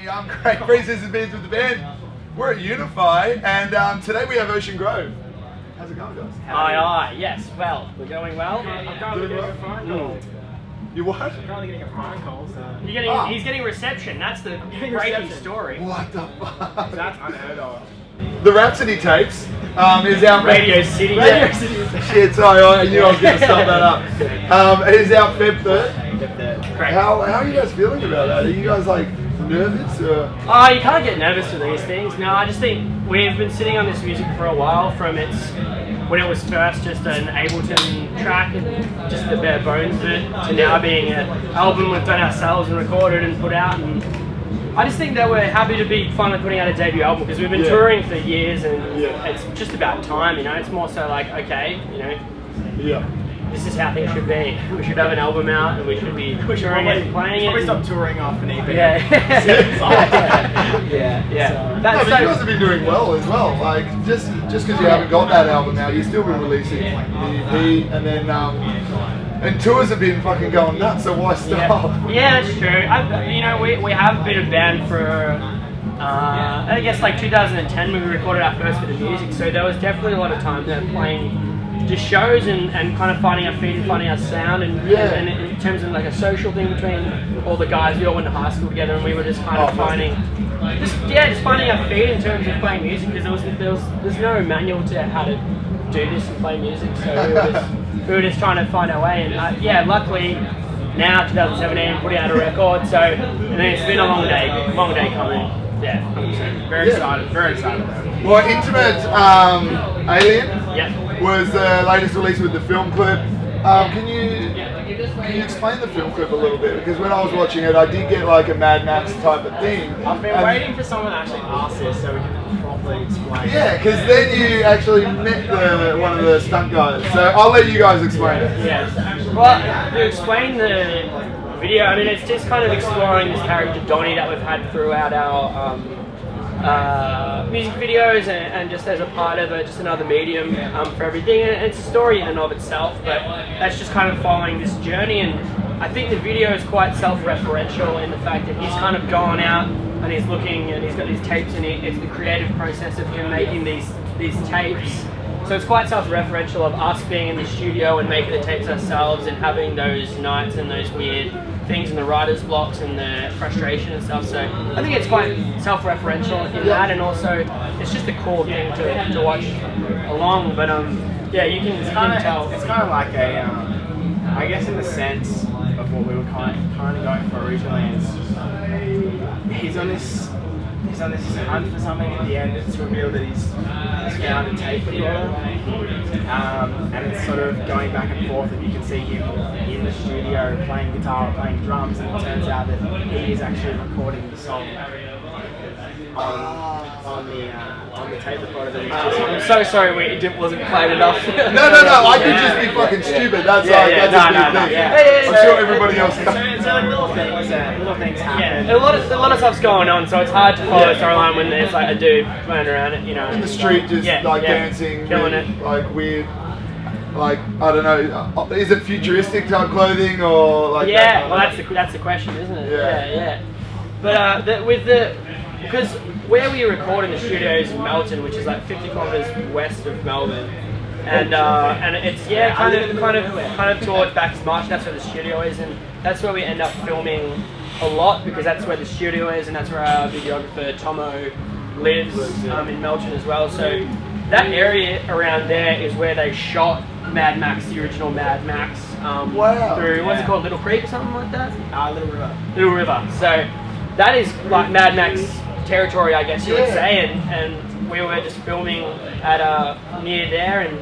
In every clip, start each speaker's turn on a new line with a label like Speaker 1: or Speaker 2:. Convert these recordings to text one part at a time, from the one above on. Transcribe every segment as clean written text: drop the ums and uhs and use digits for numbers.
Speaker 1: Craig Freezes and Beers with the band. We're at Unify, and today we have Ocean Grove. How's it going, guys?
Speaker 2: Aye, yes, well, we're going well.
Speaker 3: I'm currently getting a phone call.
Speaker 1: You what?
Speaker 3: I'm currently getting a phone call, so...
Speaker 2: He's getting reception, that's the breaking story.
Speaker 1: What the fuck?
Speaker 3: That's unheard of.
Speaker 1: The Rhapsody tapes is out...
Speaker 2: Radio City.
Speaker 1: Radio City. Shit, sorry, I knew I was going to start that up. It is out Feb 3rd. How are you guys feeling about that? Are you guys like nervous? Or?
Speaker 2: Oh, you can't get nervous with these things. No, I just think we've been sitting on this music for a while, from when it was first just an Ableton track and just the bare bones of it, to now being an album we've done ourselves and recorded and put out. And I just think that we're happy to be finally putting out a debut album, because we've been touring for years and it's just about time, you know. It's more so like, okay, you know, this is how things should be. We should have an album out and we should be touring it and playing it.
Speaker 3: Probably stop touring off an EP.
Speaker 2: Yeah.
Speaker 1: But you guys have been doing well as well. Like just because you haven't got that album out, you've still been releasing the EP, and then and tours have been fucking going nuts. So why stop?
Speaker 2: Yeah, that's true. You know, we have been a band for I guess like 2010 when we recorded our first bit of music. So there was definitely a lot of time there playing just shows and kind of finding our feet and finding our sound, and in terms of like a social thing between all the guys. We all went to high school together, and we were just kind of finding our feet in terms of playing music, because there's no manual to how to do this and play music. So we were just trying to find our way, and luckily now 2017 putting out a record. So and then it's been a long day coming. Yeah, 100%. Very excited.
Speaker 1: Well, Intimate Alien was the latest release with the film clip. Can you explain the film clip a little bit? Because when I was watching it, I did get like a Mad Max type of thing.
Speaker 3: I've been waiting for someone to actually ask this so we can properly explain.
Speaker 1: Yeah, because then you actually met one of the stunt guys. So I'll let you guys explain it.
Speaker 2: Yeah. Well, to explain the video, I mean, it's just kind of exploring this character Donnie that we've had throughout our music videos, and just as a part of it, just another medium for everything. And it's a story in and of itself, but that's just kind of following this journey. And I think the video is quite self-referential in the fact that he's kind of gone out and he's looking and he's got these tapes, and it's the creative process of him making these tapes. So it's quite self-referential of us being in the studio and making the tapes ourselves, and having those nights and those weird things and the writer's blocks and the frustration and stuff. So I think it's quite self-referential in that, and also it's just a cool thing to watch along. But yeah, you can tell.
Speaker 3: It's kind of like a, I guess in the sense of what we were kind of going for originally, is he's on this hunt for something. At the end, it's revealed that he's found a tape recorder, and it's sort of going back and forth. And you can see him in the studio playing guitar or playing drums, and it turns out that he is actually recording the song on the tape recorder.
Speaker 2: I'm so sorry it wasn't played enough.
Speaker 1: No, I could just be fucking stupid. That's a big thing. I'm sure everybody else does.
Speaker 3: So little things happen.
Speaker 2: A lot of stuff's going on, so it's hard to follow the storyline when there's like a dude running around it, you know,
Speaker 1: in the street, just dancing,
Speaker 2: killing it,
Speaker 1: like weird. Like, I don't know, is it futuristic type clothing or like?
Speaker 2: Yeah, well that's the question, isn't it? Yeah. But because where we record in the studio is in Melton, which is like 50 kilometers west of Melbourne, and it's kind of towards Bacchus Marsh. That's where the studio is, and that's where we end up filming a lot, because that's where the studio is, and that's where our videographer Tomo lives in Melton as well. So that area around there is where they shot Mad Max, the original Mad Max, through what's it called, Little Creek or something like that? Little River. So that is like Mad Max territory, I guess you would say, and we were just filming at near there, and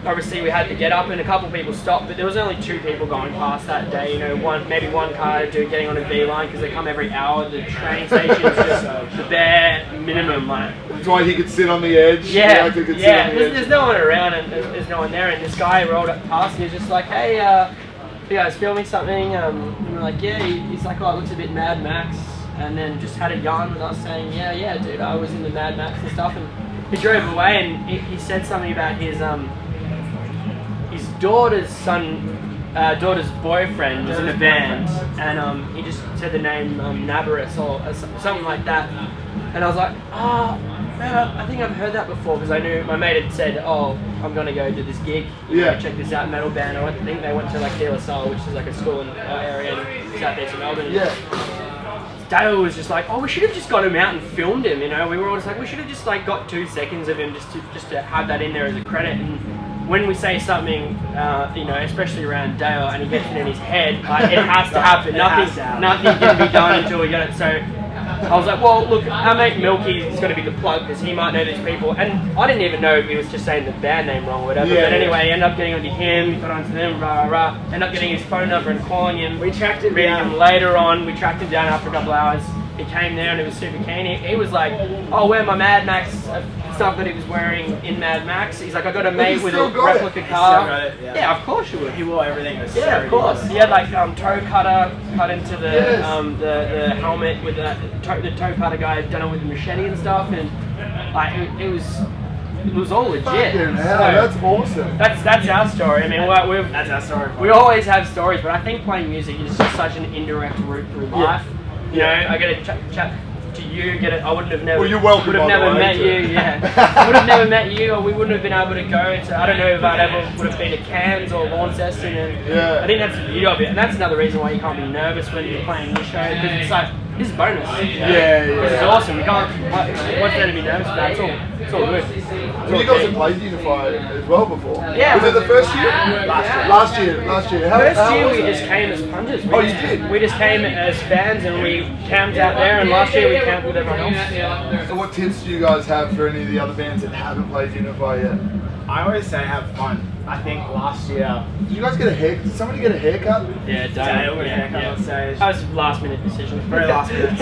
Speaker 2: obviously we had to get up, and a couple of people stopped, but there was only 2 people going past that day. You know, maybe one car getting on a V line, because they come every hour. The train station is just the bare minimum. Like,
Speaker 1: that's why he could sit on the edge.
Speaker 2: There's no one around, and there's no one there. And this guy rolled up past, and he was just like, "Hey, you guys filming something?" And we're like, "Yeah." He's like, "Oh, it looks a bit Mad Max," and then just had a yarn with us saying, "Yeah, dude, I was in the Mad Max and stuff." And he drove away, and he said something about his daughter's son daughter's boyfriend was in a band, and he just said the name Nabarus or something like that, and I was like, oh, man, I think I've heard that before, because I knew my mate had said, oh, I'm gonna go do this gig, check this out, metal band. I think they went to like De La Salle, which is like a school in our area in southeast of Melbourne. Dale was just like, oh, we should have just got him out and filmed him, you know. We were all just like, we should have just like got 2 seconds of him just to have that in there as a credit. And when we say something, you know, especially around Dale, and he gets it in his head, like, it has to happen. Nothing can be done until we get it. So I was like, well, look, our mate Milky is going to be the plug because he might know these people. And I didn't even know if he was just saying the band name wrong or whatever. But anyway, I ended up getting onto him, got onto them, ended up getting his phone number and calling him.
Speaker 3: We tracked him
Speaker 2: down. Later on, we tracked him down after a couple of hours. He came there and he was super keen. He was like, oh, wear my Mad Max stuff that he was wearing in Mad Max. He's like, I got a mate with a replica car. Yeah, of course you would.
Speaker 3: He wore everything.
Speaker 2: Yeah, of course. He had like toe cutter cut into the helmet with the toe cutter guy had done it with the machete and stuff, and like it was all legit.
Speaker 1: That's awesome.
Speaker 2: That's our story. I mean,
Speaker 3: that's our story.
Speaker 2: We always have stories, but I think playing music is just such an indirect route through life. You know, I get to chat to you, I wouldn't have never,
Speaker 1: well, you're welcome,
Speaker 2: would have never met you, would have never met you, or we wouldn't have been able to go to, I don't know if I'd ever would have been to Cairns or Launceston, and I think that's the beauty of it, and that's another reason why you can't be nervous when you're playing this show, because it's like, this is bonus. This is awesome. We can't, what's there to be nervous about? It's all good.
Speaker 1: Well, you guys have played Unify as well before.
Speaker 2: Yeah.
Speaker 1: Was it the first year? Last year. First year we
Speaker 2: just came as punters.
Speaker 1: You did?
Speaker 2: We just came as fans and we camped out there, and last year we camped with everyone else.
Speaker 1: So what tips do you guys have for any of the other bands that haven't played Unify yet?
Speaker 3: I always say have fun. I think last year...
Speaker 1: Did you guys get a haircut? Did somebody get a haircut?
Speaker 2: Yeah,
Speaker 3: Dale got a haircut on stage.
Speaker 2: That was last minute decision.
Speaker 3: Very last minute.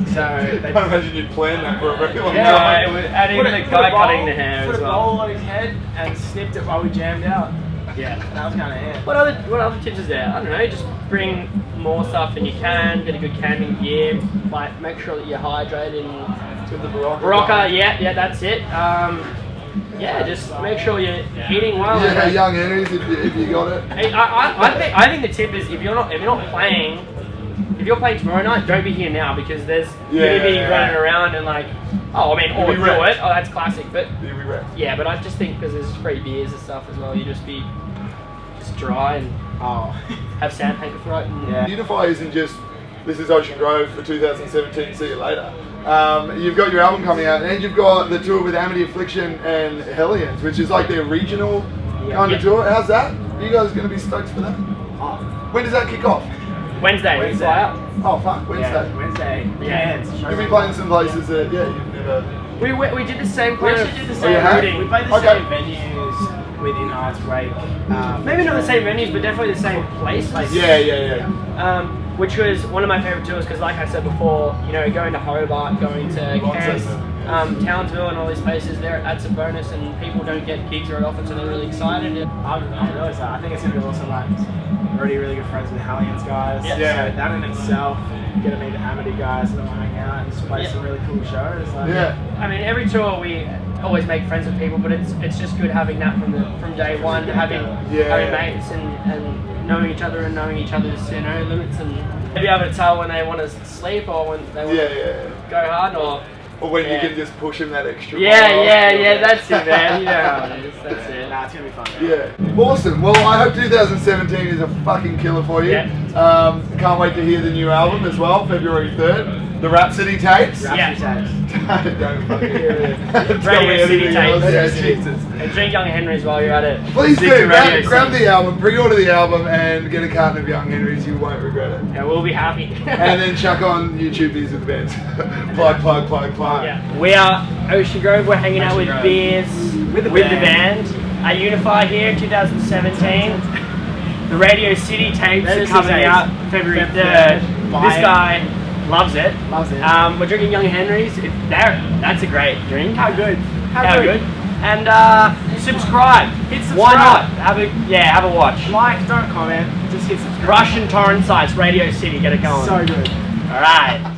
Speaker 3: So
Speaker 1: I can't imagine you'd planned that for a very long time.
Speaker 2: And even the guy cutting the hair as well.
Speaker 3: Put a bowl on his head and snipped it while we jammed out. Yeah, that was kind of it.
Speaker 2: What other tips is there? I don't know, just bring more stuff than you can, get a good camping gear, like make sure that you're hydrated and
Speaker 1: to the
Speaker 2: Barocca, yeah, that's it. Just make sure you're eating well.
Speaker 1: Yeah, Young Henry's if you got it.
Speaker 2: I think the tip is if you're not playing, if you're playing tomorrow night, don't be here now because there's you're gonna be running around and like, or do it. Oh, that's classic. But yeah, but I just think because there's free beers and stuff as well, you just be dry and have sandpaper throat. And,
Speaker 1: Unify isn't just this is Ocean Grove for 2017. See you later. You've got your album coming out, and you've got the tour with Amity Affliction and Hellions, which is like their regional kind of tour. How's that? Are you guys going to be stoked for that? When does that kick off?
Speaker 2: Wednesday. We fly out.
Speaker 1: Oh fuck, Wednesday.
Speaker 3: Yeah, Wednesday. Yeah.
Speaker 1: You'll be playing some places that you've never.
Speaker 2: We did the same kind of
Speaker 3: did the same routing. We played the same venues within Heartsbreak.
Speaker 2: Maybe not the same venues, but definitely the same place.
Speaker 1: Yeah.
Speaker 2: Which was one of my favourite tours because, like I said before, you know, going to Hobart, going to Cairns, Townsville, and all these places, that's a bonus, and people don't get gigs very often, so they're really excited.
Speaker 3: I'm really excited. I think it's going to be awesome. Like, already really good friends with the Hellions guys.
Speaker 2: Yeah.
Speaker 3: So that in itself, get to meet the Amity guys and all hang out and just play some really cool shows. Like,
Speaker 2: I mean, every tour we always make friends with people, but it's just good having that from day one, having mates and knowing each other and knowing each other's limits and be able to tell when they want to sleep or when they want to go hard
Speaker 1: or when you can just push them that extra
Speaker 2: mile. That's it, man. You know how it is. That's it.
Speaker 3: Nah, it's gonna be fun.
Speaker 1: Yeah, awesome. Well, I hope 2017 is a fucking killer for you. Can't wait to hear the new album as well, February 3rd. The Rhapsody tapes.
Speaker 3: Don't fucking
Speaker 2: Radio City tapes.
Speaker 1: Yeah, Jesus.
Speaker 2: And drink Young Henry's while you're at it.
Speaker 1: Please do. Grab the album, pre-order the album, and get a carton of Young Henry's. You won't regret it.
Speaker 2: Yeah, we'll be happy.
Speaker 1: And then chuck on YouTube beers with the bands. plug.
Speaker 2: Yeah. We are Ocean Grove. We're hanging out with beers with the band. Unify here, 2017. The Radio City tapes are coming out February 3rd. This guy loves it. We're drinking Young Henry's. That's a great drink.
Speaker 3: How good.
Speaker 2: And subscribe.
Speaker 3: Hit subscribe.
Speaker 2: Why not? Have a watch.
Speaker 3: Like, don't comment. Just hit subscribe.
Speaker 2: Russian torrent sites, Radio City. Get it going.
Speaker 3: So good.
Speaker 2: All right.